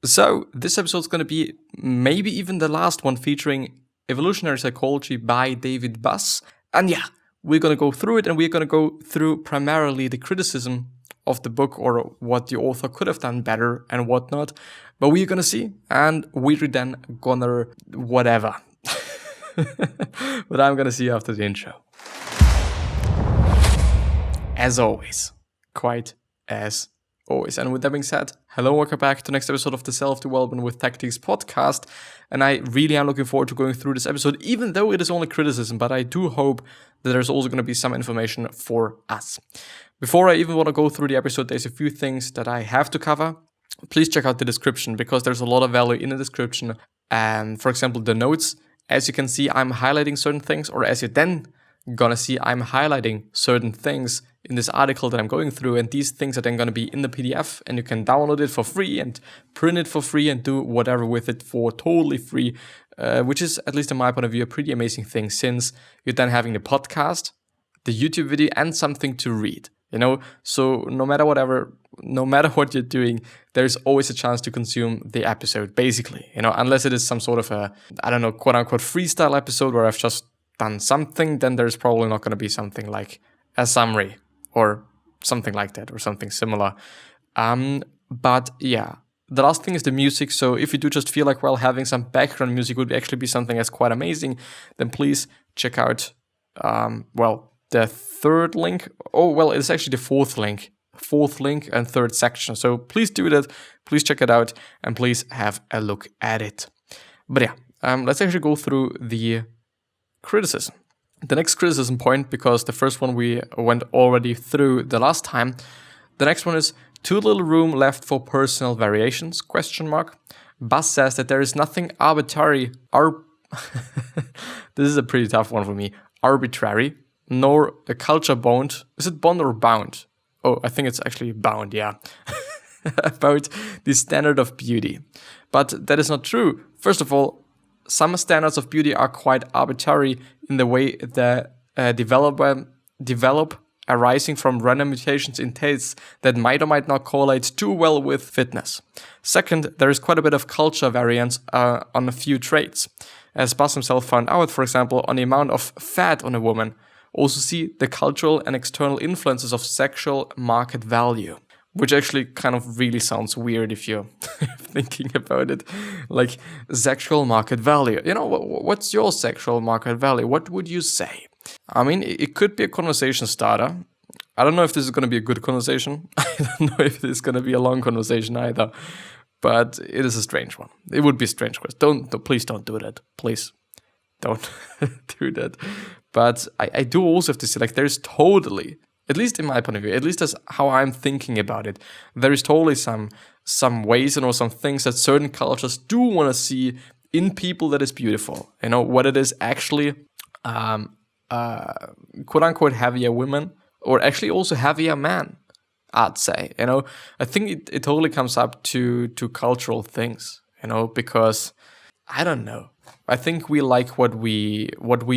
So this episode is going to be maybe even the last one featuring Evolutionary Psychology by David Buss. And yeah, we're going to go through it, and we're going to go through primarily the criticism of the book or what the author could have done better and whatnot. But we're going to see, and we're then gonna whatever. But I'm going to see you after the intro. As always, quite as always. And with that being said, hello, welcome back to the next episode of the Self-Development with Tactics podcast. And I really am looking forward to going through this episode, even though it is only criticism, but I do hope that there's also going to be some information for us. Before I even want to go through the episode, there's a few things that I have to cover. Please check out the description because there's a lot of value in the description. And for example, the notes, as you can see, I'm highlighting certain things, or as you're then gonna see, I'm highlighting certain things in this article that I'm going through, and these things are then going to be in the PDF, and you can download it for free and print it for free and do whatever with it for totally free, which is, at least in my point of view, a pretty amazing thing, since you're then having the podcast, the YouTube video, and something to read, so no matter what you're doing, there's always a chance to consume the episode, basically, unless it is some sort of a, quote unquote freestyle episode where I've just done something, then there's probably not going to be something like a summary or something like that or something similar. But yeah, the last thing is the music. So if you do just feel like, having some background music would actually be something that's quite amazing, then please check out, the third link. It's actually the fourth link and third section. So please do that. Please check it out and please have a look at it. But yeah, let's actually go through the criticism. The next criticism point, because the first one we went already through the last time, the next one is too little room left for personal variations, ? Buss says that there is nothing arbitrary, this is a pretty tough one for me, arbitrary, nor a culture bound, is it bond or bound? Oh, I think it's actually bound, yeah, about the standard of beauty. But that is not true. First of all, some standards of beauty are quite arbitrary in the way they develop arising from random mutations in tastes that might or might not correlate too well with fitness. Second, there is quite a bit of culture variance on a few traits. As Buss himself found out, for example, on the amount of fat on a woman. Also see the cultural and external influences of sexual market value. Which actually kind of really sounds weird if you're thinking about it. Like, sexual market value. What's your sexual market value? What would you say? I mean, it could be a conversation starter. I don't know if this is going to be a good conversation. I don't know if this is going to be a long conversation either. But it is a strange one. It would be a strange question. Please don't do that. Please don't do that. But I do also have to say, there's totally, at least in my point of view, at least that's how I'm thinking about it, there is totally some ways and some things that certain cultures do want to see in people that is beautiful. What it is actually, quote unquote, heavier women, or actually also heavier men, I'd say. I think it totally comes up to cultural things, because I don't know. I think we like what we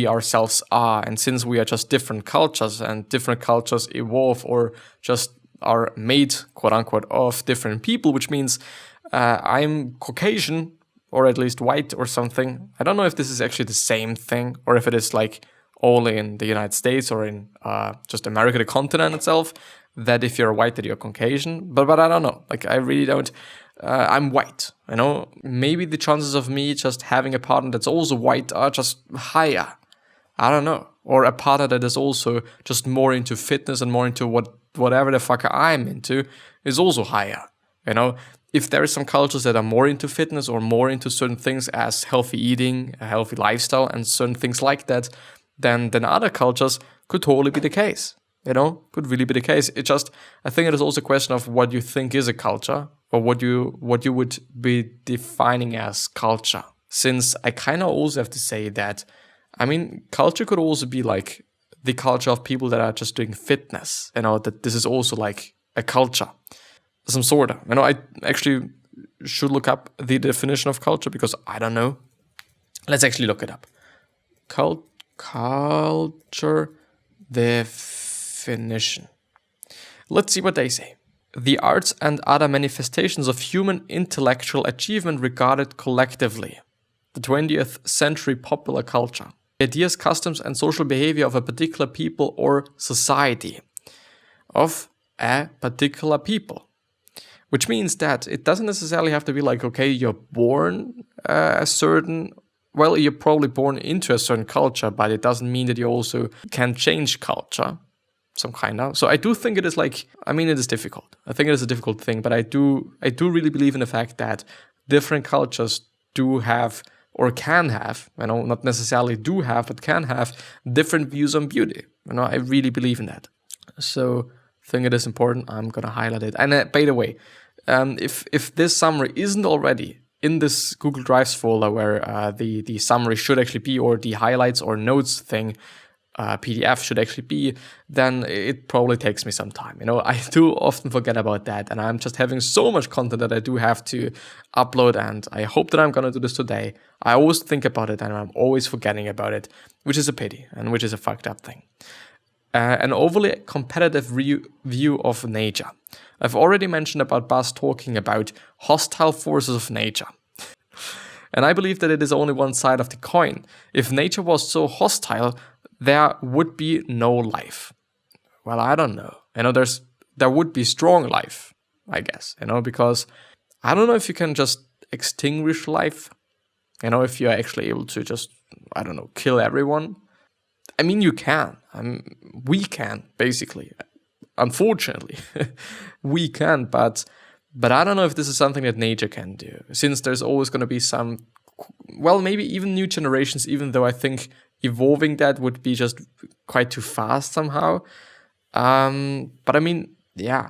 ourselves are, and since we are just different cultures, and different cultures evolve or just are made, quote unquote, of different people, which means I'm Caucasian, or at least white or something. I don't know if this is actually the same thing, or if it is only in the United States or in just America, the continent itself, that if you're white that you're Caucasian, but I don't know. I really don't. I'm white, maybe the chances of me just having a partner that's also white are just higher. I don't know. Or a partner that is also just more into fitness and more into whatever the fuck I'm into is also higher. If there are some cultures that are more into fitness or more into certain things as healthy eating, a healthy lifestyle, and certain things like that, then other cultures could totally be the case. Could really be the case. I think it is also a question of what you think is a culture, or what you would be defining as culture. Since I kind of also have to say that, culture could also be the culture of people that are just doing fitness, that this is also a culture, some sort of. I actually should look up the definition of culture because I don't know. Let's actually look it up. Culture definition. Let's see what they say. the arts and other manifestations of human intellectual achievement regarded collectively. The 20th century popular culture. Ideas, customs, and social behavior of a particular people or society. Of a particular people. Which means that it doesn't necessarily have to be like, okay, you're born you're probably born into a certain culture, but it doesn't mean that you also can change culture. Some kind of. So I do think it is it is difficult. I think it is a difficult thing, but I do really believe in the fact that different cultures do have, or can have, not necessarily do have, but can have different views on beauty. I really believe in that. So I think it is important. I'm going to highlight it. And by the way, if this summary isn't already in this Google Drives folder where the summary should actually be, or the highlights or notes thing, PDF should actually be, then it probably takes me some time. I do often forget about that, and I'm just having so much content that I do have to upload, and I hope that I'm going to do this today. I always think about it, and I'm always forgetting about it, which is a pity, and which is a fucked up thing. An overly competitive view of nature. I've already mentioned about Buzz talking about hostile forces of nature. And I believe that it is only one side of the coin. If nature was so hostile, there would be no life. Well, I don't know. There would be strong life, I guess. Because I don't know if you can just extinguish life. If you're actually able to just, kill everyone. I mean, you can. We can, basically. Unfortunately, we can, but I don't know if this is something that nature can do, since there's always going to be some, maybe even new generations, even though I think evolving that would be just quite too fast somehow. But I mean, yeah,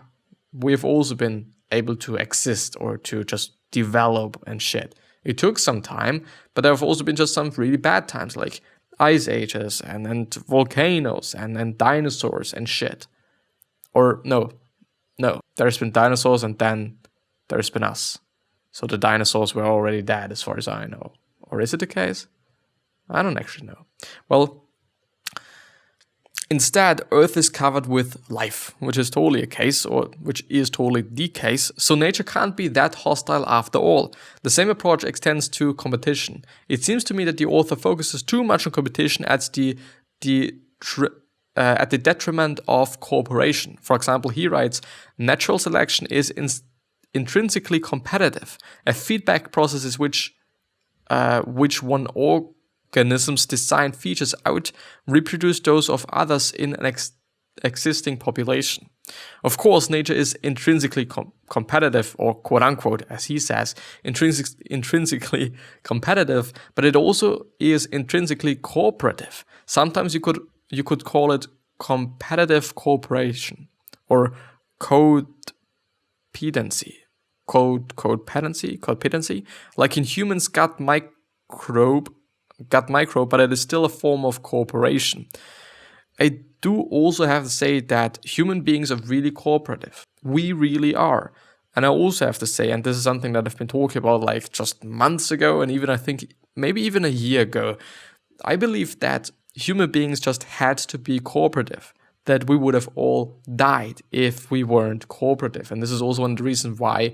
we've also been able to exist or to just develop and shit. It took some time, but there have also been just some really bad times, like ice ages and volcanoes and dinosaurs and shit. Or no, there's been dinosaurs and then there's been us. So the dinosaurs were already dead as far as I know. Or is it the case? I don't actually know. Well, instead, Earth is covered with life, which is totally a case, or which is totally the case. So nature can't be that hostile after all. The same approach extends to competition. It seems to me that the author focuses too much on competition at the detriment of cooperation. For example, he writes, natural selection is intrinsically competitive. A feedback process is which one organism's design features out reproduce those of others in an existing population. Of course, nature is intrinsically competitive, or quote unquote, as he says, intrinsically competitive, but it also is intrinsically cooperative. Sometimes you could call it competitive cooperation or codependency. Codependency. Like in humans, gut microbe, but it is still a form of cooperation. I do also have to say that human beings are really cooperative. We really are. And I also have to say, and this is something that I've been talking about like just months ago, and even I think maybe even a year ago, I believe that human beings just had to be cooperative, that we would have all died if we weren't cooperative. And this is also one of the reasons why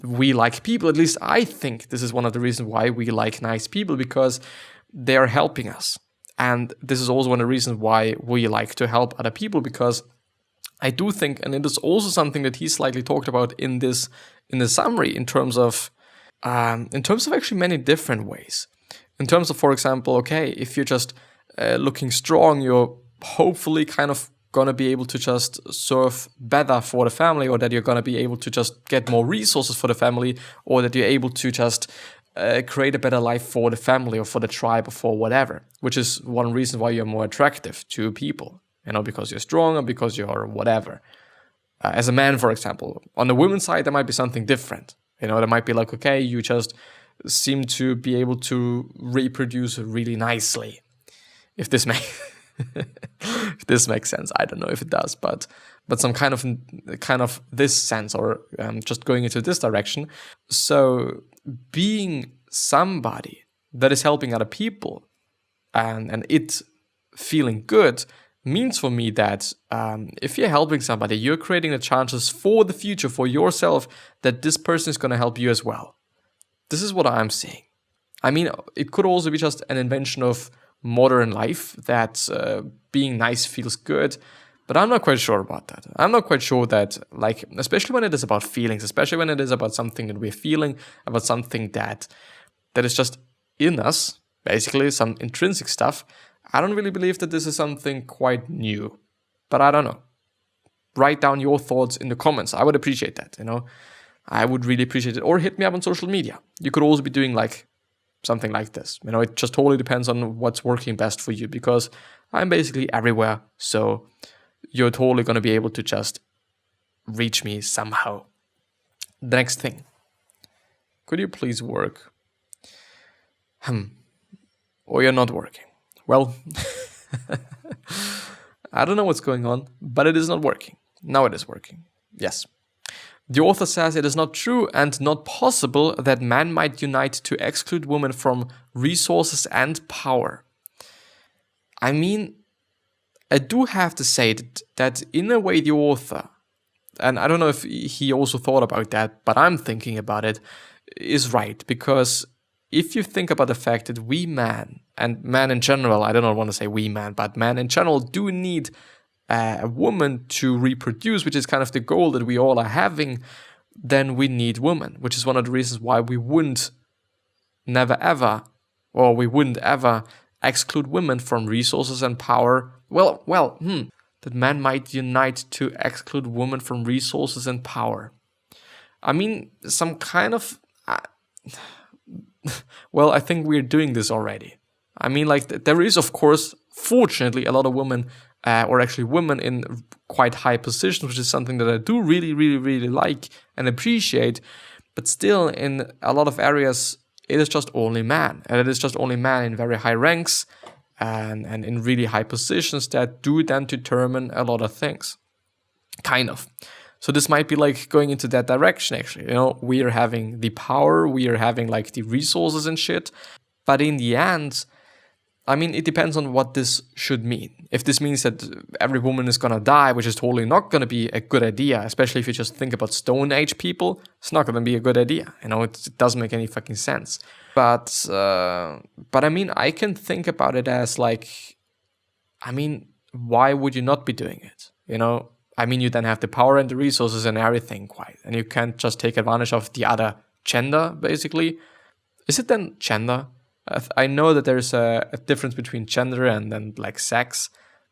we like people. At least I think this is one of the reasons why we like nice people, because they're helping us. And this is also one of the reasons why we like to help other people, because I do think, and it is also something that he slightly talked about in the summary, in terms of actually many different ways. In terms of, for example, okay, if you're just looking strong, you're hopefully kind of gonna be able to just serve better for the family, or that you're gonna be able to just get more resources for the family, or that you're able to just create a better life for the family or for the tribe or for whatever, which is one reason why you're more attractive to people, because you're strong or because you're whatever. As a man, for example, on the women's side, there might be something different. There might be like, okay, you just seem to be able to reproduce really nicely. If this makes sense, I don't know if it does, but some kind of this sense, or just going into this direction. So being somebody that is helping other people and it feeling good means for me that if you're helping somebody, you're creating the chances for the future, for yourself, that this person is going to help you as well. This is what I'm seeing. I mean, it could also be just an invention of modern life that being nice feels good, but I'm not quite sure about that. I'm not quite sure that, like, especially when it is about feelings, especially when it is about something that we're feeling, about something that is just in us, basically some intrinsic stuff, I don't really believe that this is something quite new. But I don't know. Write down your thoughts in the comments. I would appreciate that, I would really appreciate it. Or hit me up on social media. You could also be doing like something like this. It just totally depends on what's working best for you, because I'm basically everywhere. So you're totally going to be able to just reach me somehow. The next thing. Could you please work? Or you're not working. Well, I don't know what's going on, but it is not working. Now it is working. Yes. The author says it is not true and not possible that men might unite to exclude women from resources and power. I mean, I do have to say that in a way the author, and I don't know if he also thought about that, but I'm thinking about it, is right. Because if you think about the fact that we men, and men in general, I don't want to say we men, but men in general do need a woman to reproduce, which is kind of the goal that we all are having, then we need women, which is one of the reasons why we wouldn't ever exclude women from resources and power. That men might unite to exclude women from resources and power. I mean, some kind of... I think we're doing this already. I mean, like, there is, of course, fortunately, a lot of women, or actually women in quite high positions, which is something that I do really, really, really like and appreciate. But still, in a lot of areas, it is just only men. And it is just only men in very high ranks and in really high positions that do then determine a lot of things. Kind of. So this might be like going into that direction, actually. We are having the power, we are having like the resources and shit. But in the end, I mean, it depends on what this should mean. If this means that every woman is gonna die, which is totally not gonna be a good idea, especially if you just think about Stone Age people, it's not gonna be a good idea. It doesn't make any fucking sense. But I mean, I can think about it as like, I mean, why would you not be doing it? I mean, you then have the power and the resources and everything, quite. And you can't just take advantage of the other gender, basically. Is it then gender? I know that there's a difference between gender and then like sex,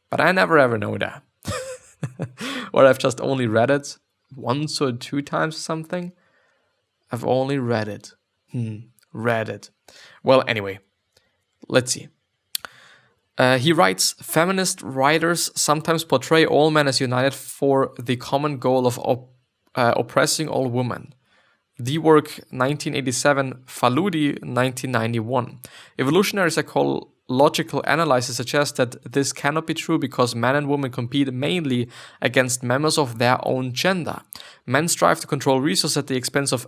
but I never ever know that. Or I've just only read it once or two times or something. I've only read it. Read it. Well, anyway, let's see. He writes, feminist writers sometimes portray all men as united for the common goal of oppressing all women. The work 1987, Faludi 1991. Evolutionary psychological analysis suggests that this cannot be true because men and women compete mainly against members of their own gender. Men strive to control resources at the expense of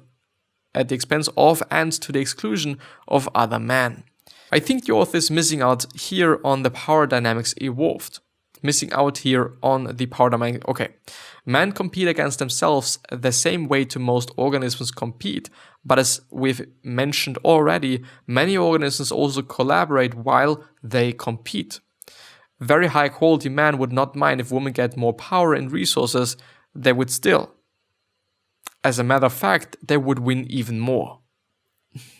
and to the exclusion of other men. I think the author is missing out here on the power dynamics evolved. Okay. Men compete against themselves the same way to most organisms compete, but as we've mentioned already, many organisms also collaborate while they compete. Very high quality men would not mind if women get more power and resources, they would still. As a matter of fact, they would win even more.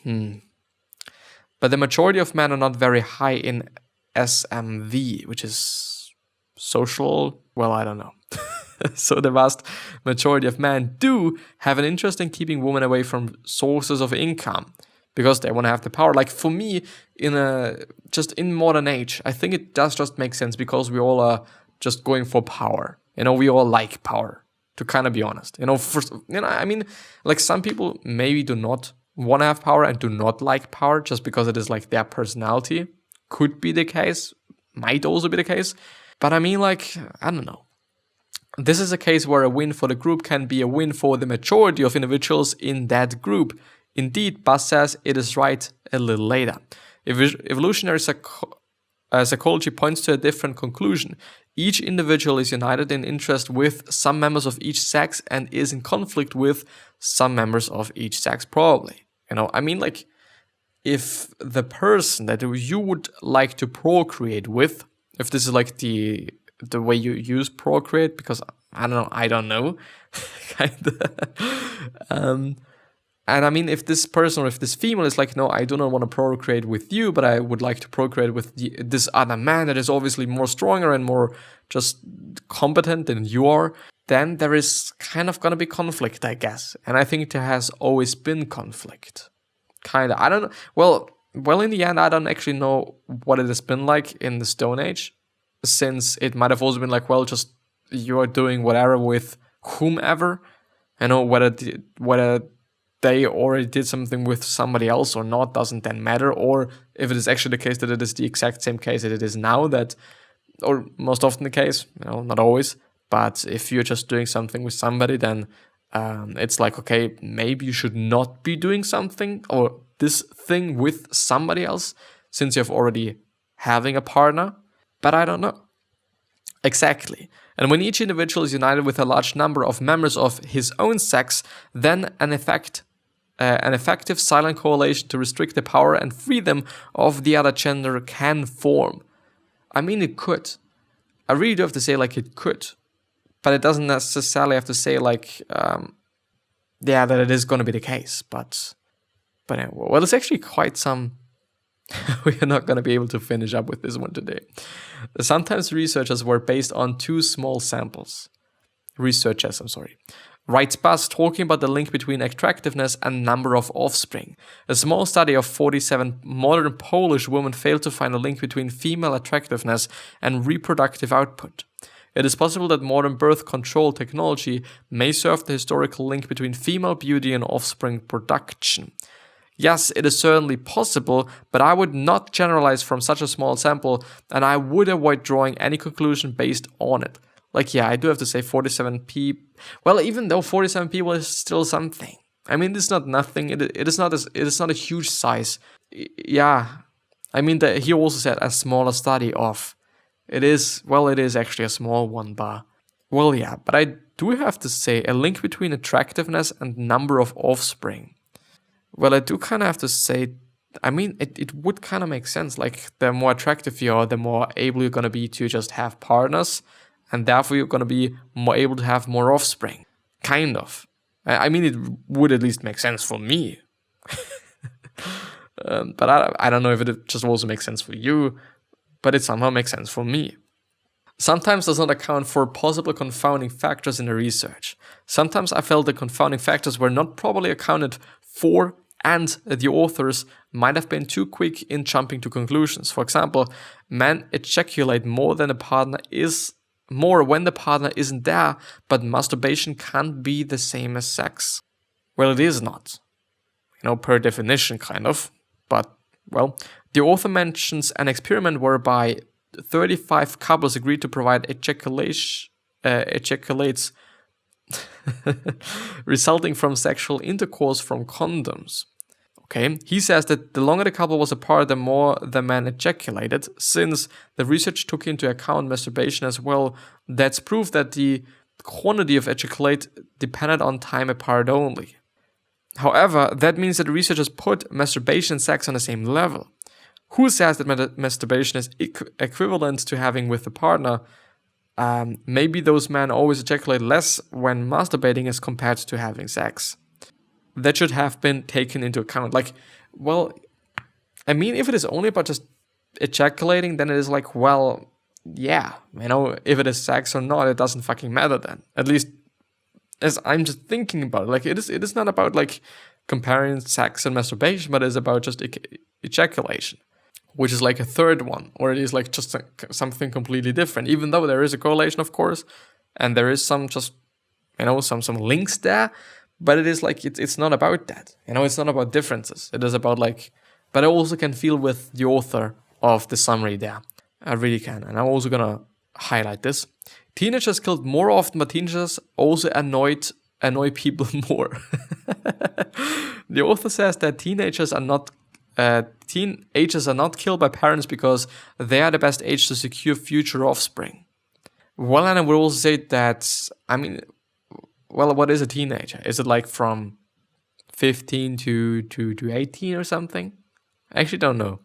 But the majority of men are not very high in SMV, which is social, I don't know. So the vast majority of men do have an interest in keeping women away from sources of income because they want to have the power. Like for me, in modern age, I think it does just make sense because we all are just going for power. We all like power, to kind of be honest. I mean, like some people maybe do not want to have power and do not like power just because it is like their personality. Could be the case, might also be the case. But I mean, like, I don't know. This is a case where a win for the group can be a win for the majority of individuals in that group. Indeed, Bass says it is right a little later. Evolutionary psychology points to a different conclusion. Each individual is united in interest with some members of each sex and is in conflict with some members of each sex, probably. I mean, like, if the person that you would like to procreate with, if this is like the way you use procreate, because I don't know, kinda. And I mean, if this person or if this female is like, no, I do not want to procreate with you, but I would like to procreate with this other man that is obviously more stronger and more just competent than you are, then there is kind of going to be conflict, I guess. And I think there has always been conflict. Kind of. I don't know. Well, in the end, I don't actually know what it has been like in the Stone Age, since it might have also been like, well, just you're doing whatever with whomever, whether they already did something with somebody else or not doesn't then matter, or if it is actually the case that it is the exact same case that it is now, that, or most often the case, not always, but if you're just doing something with somebody, then it's like, okay, maybe you should not be doing something or this thing with somebody else since you're already having a partner, but I don't know. Exactly. And when each individual is united with a large number of members of his own sex, then an effective silent correlation to restrict the power and freedom of the other gender can form. I mean, it could. I really do have to say, like, it could. But it doesn't necessarily have to say, like, that it is going to be the case. But anyway, well, it's actually quite some... We are not going to be able to finish up with this one today. Sometimes researchers were based on too small samples. Writes Buzz, talking about the link between attractiveness and number of offspring. A small study of 47 modern Polish women failed to find a link between female attractiveness and reproductive output. It is possible that modern birth control technology may serve the historical link between female beauty and offspring production. Yes, it is certainly possible, but I would not generalize from such a small sample, and I would avoid drawing any conclusion based on it. Like, yeah, I do have to say 47 people. Well, even though 47 people is still something. I mean, it's not nothing. It is not a huge size. Yeah, I mean, he also said a smaller study of. It is actually a small one, but well, yeah. But I do have to say a link between attractiveness and number of offspring. Well, I do kind of have to say, I mean, it would kind of make sense. Like, the more attractive you are, the more able you're going to be to just have partners, and therefore you're going to be more able to have more offspring. Kind of. I mean, it would at least make sense for me. But I don't know if it just also makes sense for you, but it somehow makes sense for me. Sometimes does not account for possible confounding factors in the research. Sometimes I felt the confounding factors were not properly accounted for, and the authors might have been too quick in jumping to conclusions. For example, men ejaculate more when the partner isn't there, but masturbation can't be the same as sex. Well, it is not. Per definition, kind of. But, well, the author mentions an experiment whereby 35 couples agreed to provide ejaculates resulting from sexual intercourse from condoms. Okay, he says that the longer the couple was apart, the more the man ejaculated. Since the research took into account masturbation as well, that's proof that the quantity of ejaculate depended on time apart only. However, that means that researchers put masturbation and sex on the same level. Who says that masturbation is equivalent to having with a partner? Maybe those men always ejaculate less when masturbating as compared to having sex. That should have been taken into account. Like, well, I mean, if it is only about just ejaculating, then it is like, well, yeah, if it is sex or not, it doesn't fucking matter then. At least, as I'm just thinking about it, like, it is not about, like, comparing sex and masturbation, but it's about just ejaculation, which is like a third one, or it is like just something completely different, even though there is a correlation, of course, and there is some just, some links there, but it is like, it's not about that, it's not about differences, it is about like, but I also can feel with the author of the summary there, I really can, and I'm also gonna highlight this. Teenagers killed more often, but teenagers also annoy people more. The author says that teenagers are not killed by parents because they are the best age to secure future offspring. Well, and I would also say that, what is a teenager? Is it like from 15 to 18 or something? I actually don't know.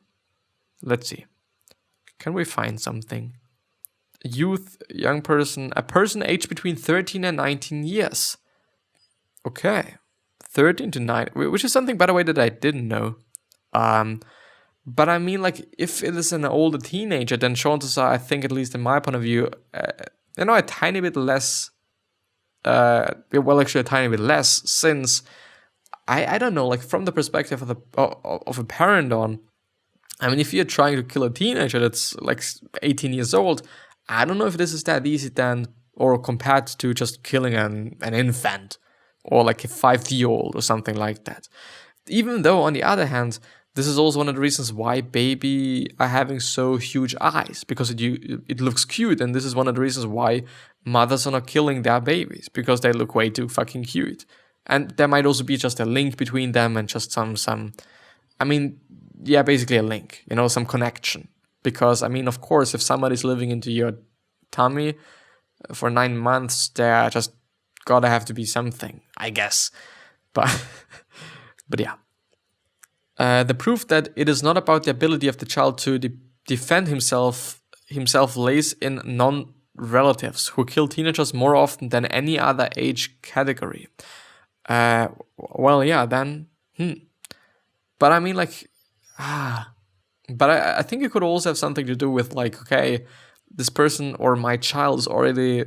Let's see. Can we find something? Youth, young person, a person aged between 13 and 19 years. Okay. 13 to 9, which is something, by the way, that I didn't know. But I mean, like, if it is an older teenager, then chances are, I think, at least in my point of view, a tiny bit less. Actually, a tiny bit less, since I don't know, like, from the perspective of a parent on. I mean, if you're trying to kill a teenager that's like 18 years old, I don't know if this is that easy then, or compared to just killing an infant or like a 5-year-old or something like that. Even though, on the other hand, this is also one of the reasons why baby are having so huge eyes, because it looks cute, and this is one of the reasons why mothers are not killing their babies, because they look way too fucking cute. And there might also be just a link between them and just basically a link, some connection. Because, of course, if somebody's living into your tummy for 9 months, there just gotta have to be something, I guess. But yeah. The proof that it is not about the ability of the child to defend himself lays in non-relatives who kill teenagers more often than any other age category. But I think it could also have something to do with, like, okay, this person or my child has already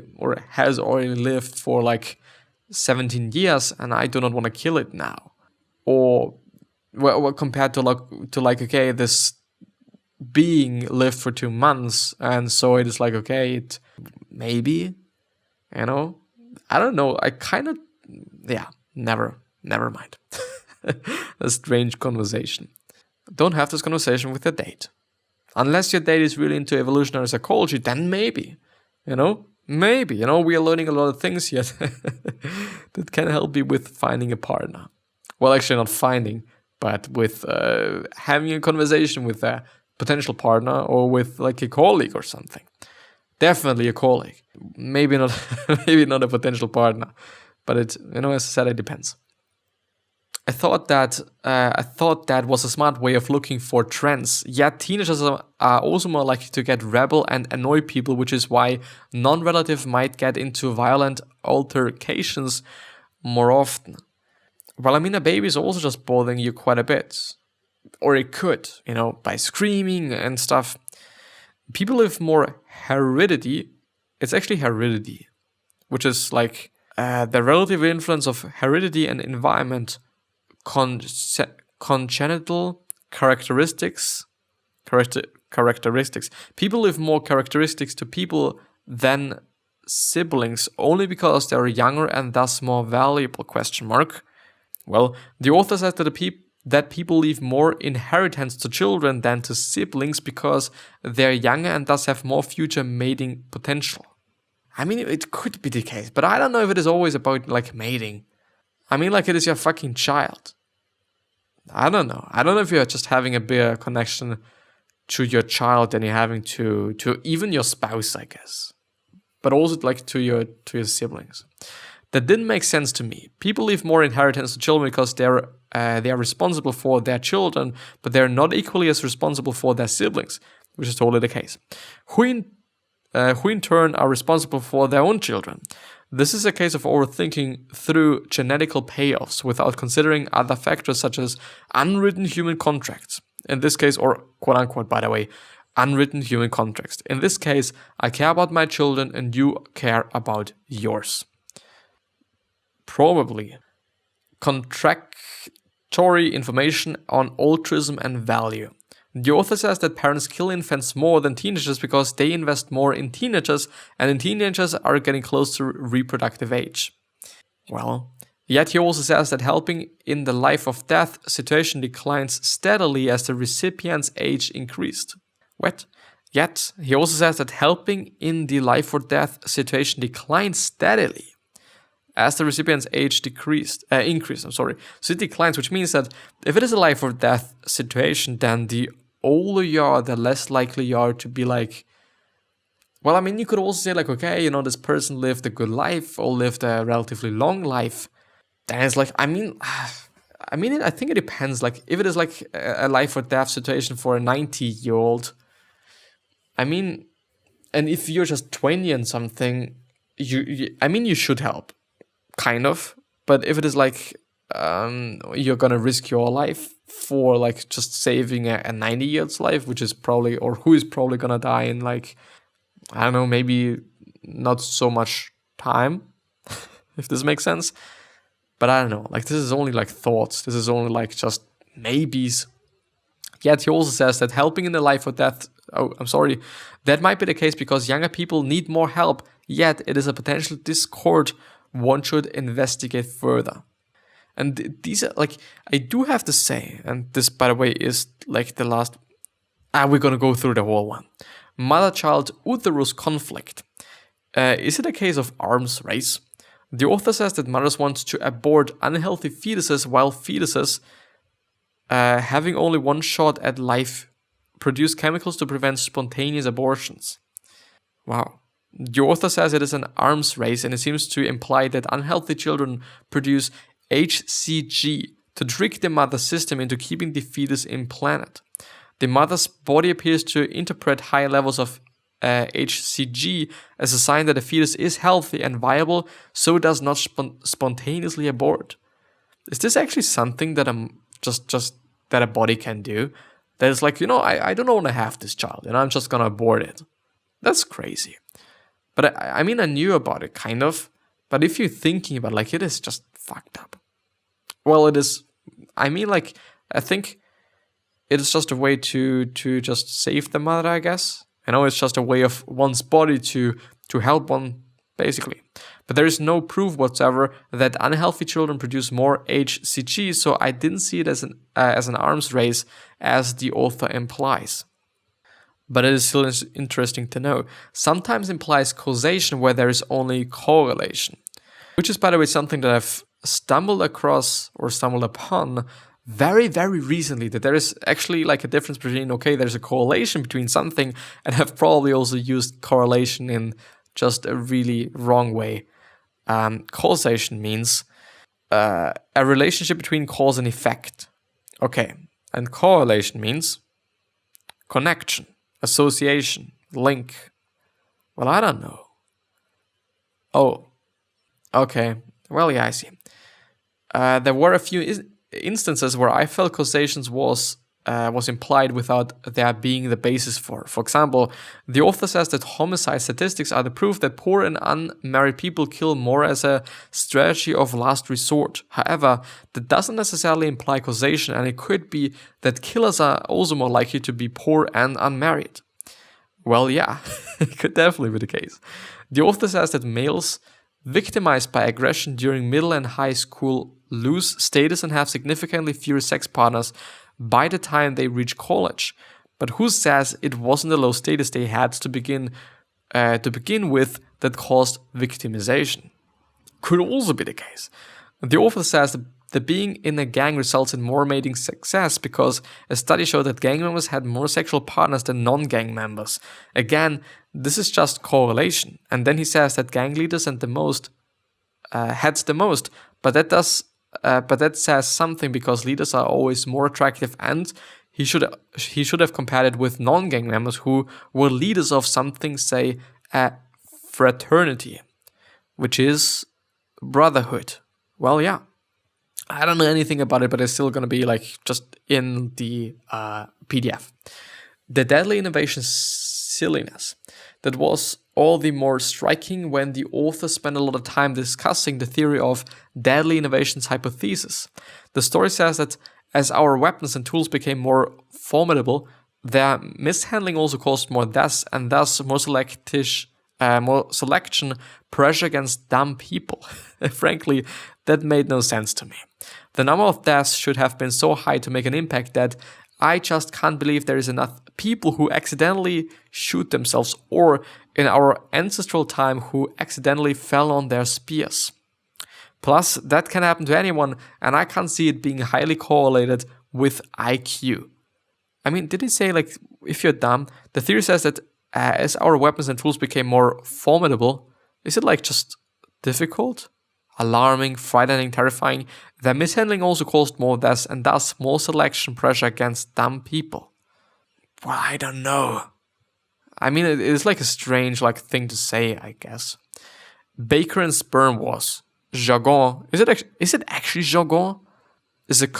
lived for like 17 years and I do not want to kill it now. Or compared to okay, this being lived for 2 months, and so it is like, okay, it maybe, I don't know. I kind of, never mind. A strange conversation. Don't have this conversation with a date. Unless your date is really into evolutionary psychology, then maybe, maybe, we are learning a lot of things yet that can help you with finding a partner. Well, actually not finding, but with having a conversation with a potential partner or with like a colleague or something. Definitely a colleague. Maybe not, maybe not a potential partner, but it, as I said, it depends. I thought that was a smart way of looking for trends. Yet teenagers are also more likely to get rebel and annoy people, which is why non-relative might get into violent altercations more often. Well, a baby is also just bothering you quite a bit. Or it could, by screaming and stuff. People with more heredity, it's actually heredity, which is like the relative influence of heredity and environment, congenital characteristics. People live more characteristics to people than siblings only because they're younger and thus more valuable, ? Well, the author says that people leave more inheritance to children than to siblings because they're younger and thus have more future mating potential. It could be the case, but I don't know if it is always about like mating. It is your fucking child. I don't know. I don't know if you're just having a bigger connection to your child than you're having to even your spouse, I guess. But also like to your siblings. That didn't make sense to me. People leave more inheritance to children because they are responsible for their children, but they're not equally as responsible for their siblings, which is totally the case. Who in turn are responsible for their own children. This is a case of overthinking through genetical payoffs without considering other factors such as unwritten human contracts. In this case, or quote unquote, by the way, unwritten human contracts. In this case, I care about my children and you care about yours. Probably. Contractory information on altruism and value. The author says that parents kill infants more than teenagers because they invest more in teenagers, and in teenagers are getting close to reproductive age. Well, yet he also says that helping in the life or death situation declines steadily as the recipient's age increased. What? Yet he also says that helping in the life or death situation declines steadily as the recipient's age increased. So it declines, which means that if it is a life or death situation, then the older you are, the less likely you are to be like Well, I mean, you could also say like, okay, this person lived a good life or lived a relatively long life. Then it's like, I mean, I think it depends. Like, if it is like a life or death situation for a 90-year-old, I mean, and if you're just 20 and something, you should help, kind of. But if it is like you're gonna risk your life for like just saving a 90-year-old's life, which is probably, or who is probably gonna die in like, I don't know, maybe not so much time, if this makes sense. But I don't know, like this is only like thoughts. This is only like just maybes. Yet he also says that helping in the life or death, that might be the case because younger people need more help, yet it is a potential discord one should investigate further. And these are like, I do have to say, and this, by the way, is like the last, we're gonna go through the whole one. Mother-child uterus conflict. Is it a case of arms race? The author says that mothers want to abort unhealthy fetuses while fetuses, having only one shot at life, produce chemicals to prevent spontaneous abortions. Wow. The author says it is an arms race, and it seems to imply that unhealthy children produce HCG to trick the mother's system into keeping the fetus implanted. The mother's body appears to interpret high levels of HCG as a sign that the fetus is healthy and viable, so it does not spontaneously abort. Is this actually something that just that a body can do? That is like, I don't want to have this child, and I'm just gonna abort it. That's crazy. But I mean, I knew about it kind of. But if you're thinking about it, like, it is just fucked up. Well, it is. I mean, like, I think it is just a way to just save the mother, I guess. It's just a way of one's body to help one, basically. But there is no proof whatsoever that unhealthy children produce more HCG, so I didn't see it as an arms race, as the author implies. But it is still interesting to know. Sometimes implies causation where there is only correlation, which is, by the way, something that I've stumbled upon very, very recently, that there is actually like a difference between, okay, there's a correlation between something, and I've probably also used correlation in just a really wrong way. Causation means a relationship between cause and effect. Okay, and correlation means connection, association, link. Well, I don't know. Oh, okay. Well, yeah, I see. There were a few instances where I felt causation was implied without there being the basis for. For example, the author says that homicide statistics are the proof that poor and unmarried people kill more as a strategy of last resort. However, that doesn't necessarily imply causation, and it could be that killers are also more likely to be poor and unmarried. Well, yeah, it could definitely be the case. The author says that males victimized by aggression during middle and high school lose status and have significantly fewer sex partners by the time they reach college. But who says it wasn't the low status they had to begin with that caused victimization? Could also be the case. The author says that being in a gang results in more mating success because a study showed that gang members had more sexual partners than non-gang members. Again, this is just correlation. And then he says that gang leaders had the most, but that says something because leaders are always more attractive, and he should have compared it with non-gang members who were leaders of something, say a fraternity, which is brotherhood. Well, yeah. I don't know anything about it, but it's still going to be like just in the PDF. The deadly innovation silliness. That was all the more striking when the author spent a lot of time discussing the theory of deadly innovations hypothesis. The story says that as our weapons and tools became more formidable, their mishandling also caused more deaths and thus more selection, pressure against dumb people. Frankly, that made no sense to me. The number of deaths should have been so high to make an impact that I just can't believe there is enough people who accidentally shoot themselves, or in our ancestral time who accidentally fell on their spears. Plus, that can happen to anyone, and I can't see it being highly correlated with IQ. I mean, did he say, like, if you're dumb? The theory says that as our weapons and tools became more formidable, is it like just difficult, alarming, frightening, terrifying? Their mishandling also caused more deaths and thus more selection pressure against dumb people. Well, I don't know. I mean, it's like a strange thing to say, I guess. Baker and Sperm Wars. Jargon. Is it actually jargon? Is it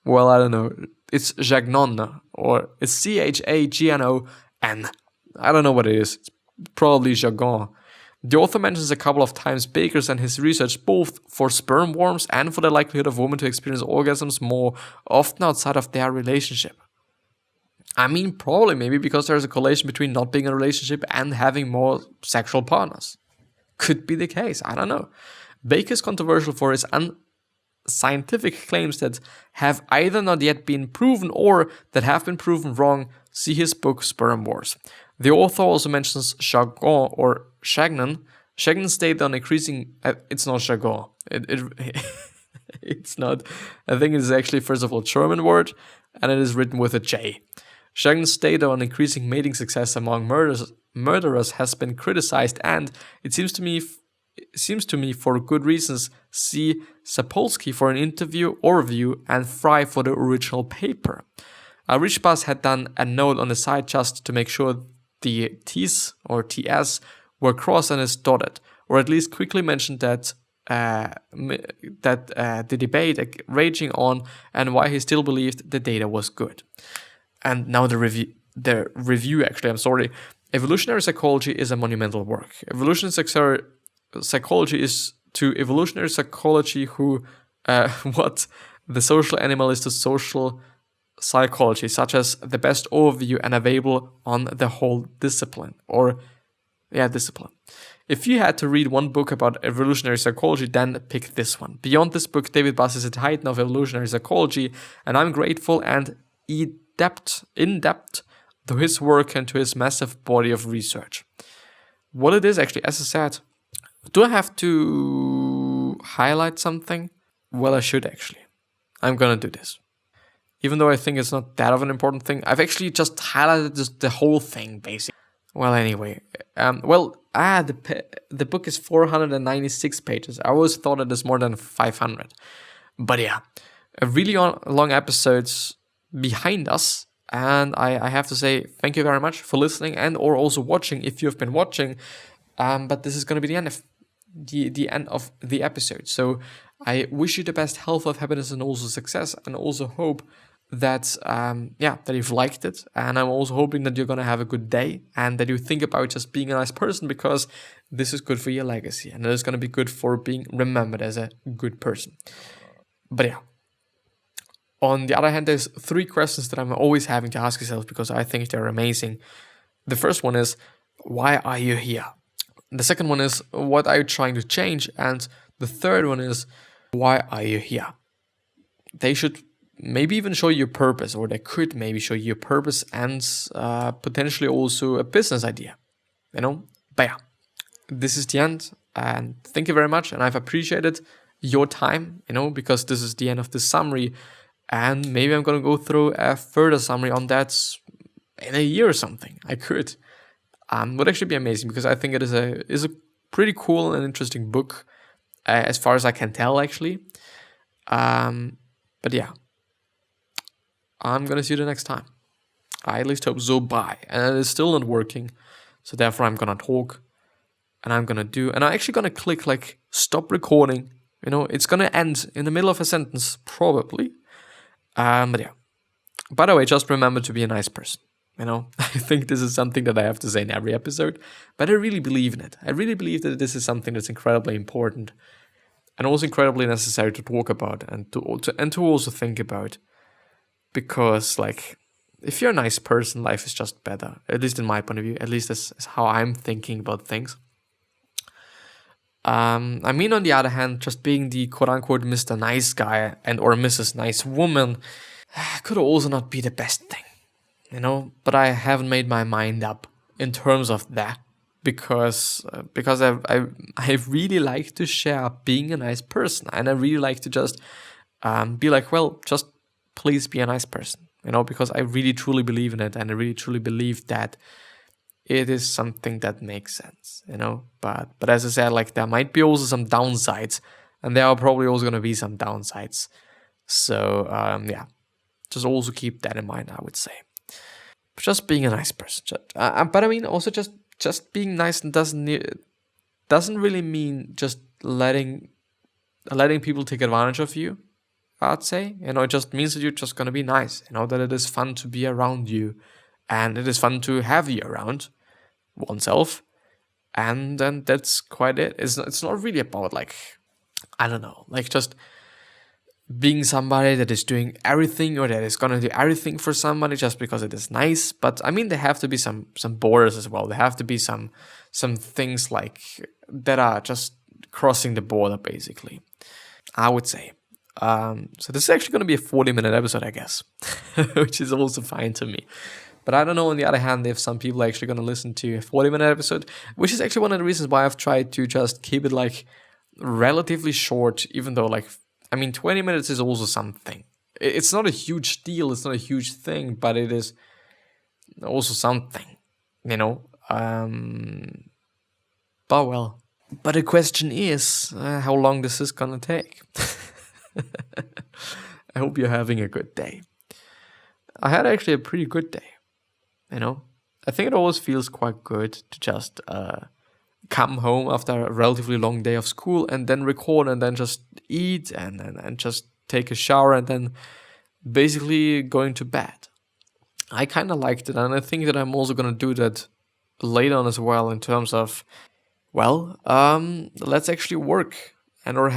Well, I don't know. It's Jagnon, or it's Chagnon. I don't know what it is. It's probably jargon. The author mentions a couple of times Baker's and his research both for sperm worms and for the likelihood of women to experience orgasms more often outside of their relationship. I mean, probably maybe because there's a correlation between not being in a relationship and having more sexual partners. Could be the case, I don't know. Baker is controversial for his unscientific claims that have either not yet been proven or that have been proven wrong. See his book Sperm Wars. The author also mentions jargon or Chagnon. Chagnon stated on increasing... it's not jargon. It's not. I think it is actually, first of all, German word, and it is written with a J. Chagnon's data on increasing mating success among murderers has been criticized, and it seems to me for good reasons. See Sapolsky for an interview or review, and Fry for the original paper. Richbas had done a note on the side just to make sure the T's or TS were crossed and is dotted, or at least quickly mentioned that the debate raging on and why he still believed the data was good. And now the review actually, I'm sorry. Evolutionary Psychology is a monumental work. Evolutionary Psychology is to evolutionary psychology who what the social animal is to social psychology, such as the best overview and available on the whole discipline. Discipline. If you had to read one book about evolutionary psychology, then pick this one. Beyond this book, David Buss is a titan of evolutionary psychology, and I'm grateful and in depth to his work and to his massive body of research. What it is actually, as I said, do I have to highlight something? Well, I should actually. I'm gonna do this. Even though I think it's not that of an important thing, I've actually just highlighted the whole thing, basically. Well, anyway. The book is 496 pages. I always thought it is more than 500. But yeah, a really long episodes behind us. And I have to say thank you very much for listening and or also watching if you've been watching. But this is going to be the end of the episode. So I wish you the best health, of happiness, and also success, and also hope that that you've liked it. And I'm also hoping that you're gonna have a good day and that you think about just being a nice person, because this is good for your legacy and it is gonna be good for being remembered as a good person. But yeah. On the other hand, there's 3 questions that I'm always having to ask yourself because I think they're amazing. The first one is, why are you here? The second one is, what are you trying to change? And the third one is, why are you here? They should maybe even show you a purpose, or they could maybe show you a purpose and potentially also a business idea, But yeah, this is the end, and thank you very much, and I've appreciated your time, because this is the end of the summary, and maybe I'm gonna go through a further summary on that in a year or something. I could. Would actually be amazing, because I think it is a pretty cool and interesting book, as far as I can tell, actually. But yeah. I'm gonna see you the next time. I at least hope so. Bye. And it is still not working, so therefore I'm gonna talk, and I'm actually gonna click stop recording. It's gonna end in the middle of a sentence, probably. But yeah. By the way, just remember to be a nice person. I think this is something that I have to say in every episode, but I really believe in it. I really believe that this is something that's incredibly important, and also incredibly necessary to talk about and to also think about. Because, if you're a nice person, life is just better. At least in my point of view. At least that's how I'm thinking about things. On the other hand, just being the quote-unquote Mr. Nice Guy or Mrs. Nice Woman could also not be the best thing. But I haven't made my mind up in terms of that. Because I really like to share being a nice person. And I really like to just be just please be a nice person. because I really truly believe in it, and I really truly believe that it is something that makes sense, But as I said, like, there might be also some downsides, and there are probably also going to be some downsides. So just also keep that in mind, I would say. Just being a nice person, but I mean, also just being nice doesn't really mean just letting people take advantage of you. I'd say, it just means that you're just gonna be nice. That it is fun to be around you, and it is fun to have you around oneself, and then that's quite it. It's not really about, like, I don't know, like, just being somebody that is doing everything, or that is gonna do everything for somebody just because it is nice. But I mean, there have to be some borders as well. There have to be some things, like, that are just crossing the border, basically, I would say. So this is actually going to be a 40-minute episode, I guess, which is also fine to me. But I don't know, on the other hand, if some people are actually going to listen to a 40-minute episode, which is actually one of the reasons why I've tried to just keep it, like, relatively short, even though, like, I mean, 20 minutes is also something. It's not a huge deal, it's not a huge thing, but it is also something, But well. But the question is, how long this is going to take? I hope you're having a good day. I had actually a pretty good day, I think it always feels quite good to just come home after a relatively long day of school and then record and then just eat and just take a shower and then basically going to bed. I kind of liked it, and I think that I'm also going to do that later on as well, in terms of, let's actually work and or